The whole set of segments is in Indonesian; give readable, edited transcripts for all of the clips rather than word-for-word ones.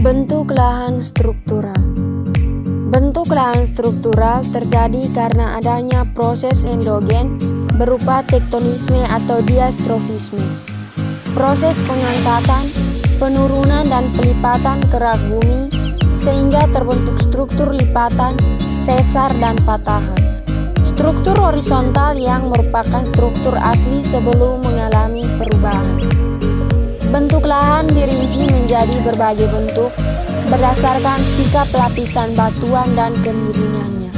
Bentuk lahan struktural. Bentuk lahan struktural terjadi karena adanya proses endogen berupa tektonisme atau diastrofisme. Proses pengangkatan, penurunan dan pelipatan kerak bumi sehingga terbentuk struktur lipatan, sesar dan patahan. Struktur horizontal yang merupakan struktur asli sebelum mengalami perubahan. Bentuk lahan dirinci menjadi berbagai bentuk berdasarkan sikap lapisan batuan dan kemiringannya.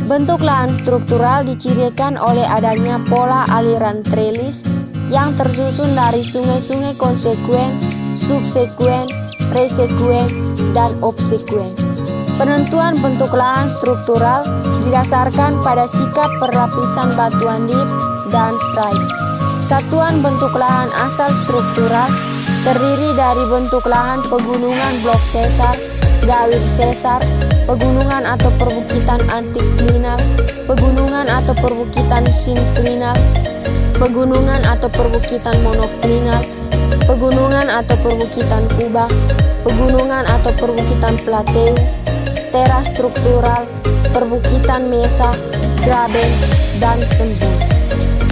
Bentuk lahan struktural dicirikan oleh adanya pola aliran trelis yang tersusun dari sungai-sungai konsekuen, subsekuen, resekuen, dan obsekuen. Penentuan bentuk lahan struktural didasarkan pada sikap perlapisan batuan dip dan strike. Satuan bentuk lahan asal struktural terdiri dari bentuk lahan pegunungan blok sesar, gawir sesar, pegunungan atau perbukitan antiklinal, pegunungan atau perbukitan sinklinal, pegunungan atau perbukitan monoklinal, pegunungan atau perbukitan kubah, pegunungan atau perbukitan plateu, teras struktural, perbukitan mesa, graben, dan sembul.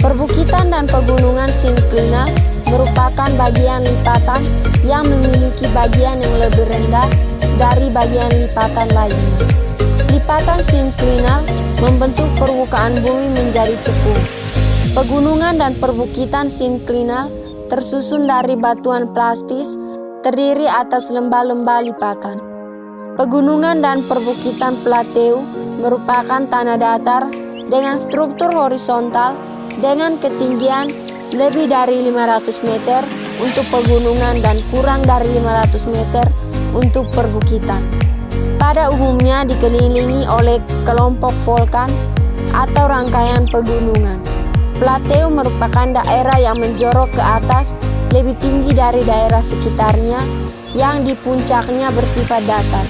Perbukitan dan pegunungan sinklinal merupakan bagian lipatan yang memiliki bagian yang lebih rendah dari bagian lipatan lainnya. Lipatan sinklinal membentuk permukaan bumi menjadi cekung. Pegunungan dan perbukitan sinklinal tersusun dari batuan plastis terdiri atas lembah-lembah lipatan. Pegunungan dan perbukitan plateu merupakan tanah datar dengan struktur horizontal dengan ketinggian lebih dari 500 meter untuk pegunungan dan kurang dari 500 meter untuk perbukitan. Pada umumnya dikelilingi oleh kelompok volkan atau rangkaian pegunungan. Plateu merupakan daerah yang menjorok ke atas lebih tinggi dari daerah sekitarnya yang di puncaknya bersifat datar.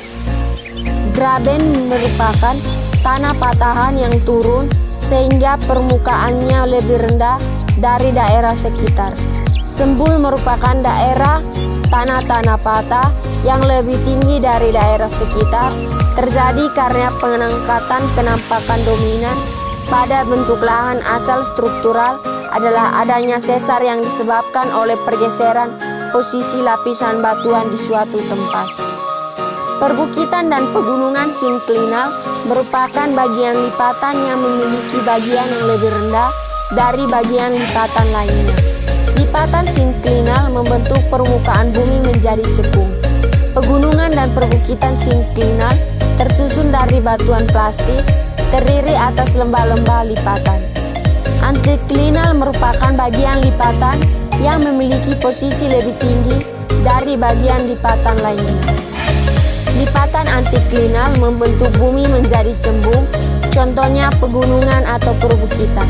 Graben merupakan tanah patahan yang turun sehingga permukaannya lebih rendah dari daerah sekitar. Sembul merupakan daerah tanah-tanah patah yang lebih tinggi dari daerah sekitar, terjadi karena pengangkatan penampakan dominan pada bentuk lahan asal struktural adalah adanya sesar yang disebabkan oleh pergeseran posisi lapisan batuan di suatu tempat. Perbukitan dan pegunungan sinklinal merupakan bagian lipatan yang memiliki bagian yang lebih rendah dari bagian lipatan lainnya. Lipatan sinklinal membentuk permukaan bumi menjadi cekung. Pegunungan dan perbukitan sinklinal tersusun dari batuan plastis terdiri atas lembah-lembah lipatan. Antiklinal merupakan bagian lipatan yang memiliki posisi lebih tinggi dari bagian lipatan lainnya. Lipatan antiklinal membentuk bumi menjadi cembung, contohnya pegunungan atau perbukitan.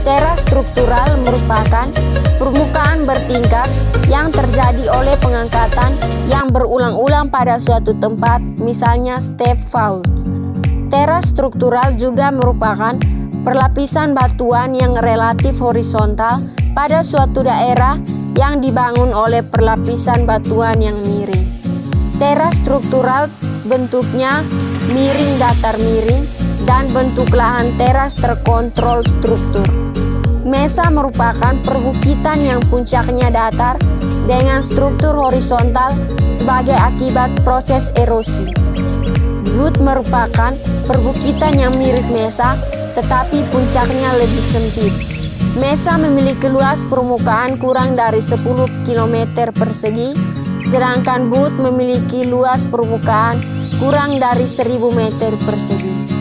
Teras struktural merupakan permukaan bertingkat yang terjadi oleh pengangkatan yang berulang-ulang pada suatu tempat, misalnya step fault. Teras struktural juga merupakan perlapisan batuan yang relatif horizontal pada suatu daerah yang dibangun oleh perlapisan batuan yang miring. Teras struktural bentuknya miring datar miring dan bentuk lahan teras terkontrol struktur. Mesa merupakan perbukitan yang puncaknya datar dengan struktur horizontal sebagai akibat proses erosi. Butte merupakan perbukitan yang mirip mesa tetapi puncaknya lebih sempit. Mesa memiliki luas permukaan kurang dari 10 km persegi, sedangkan Butte memiliki luas permukaan kurang dari 1000 meter persegi.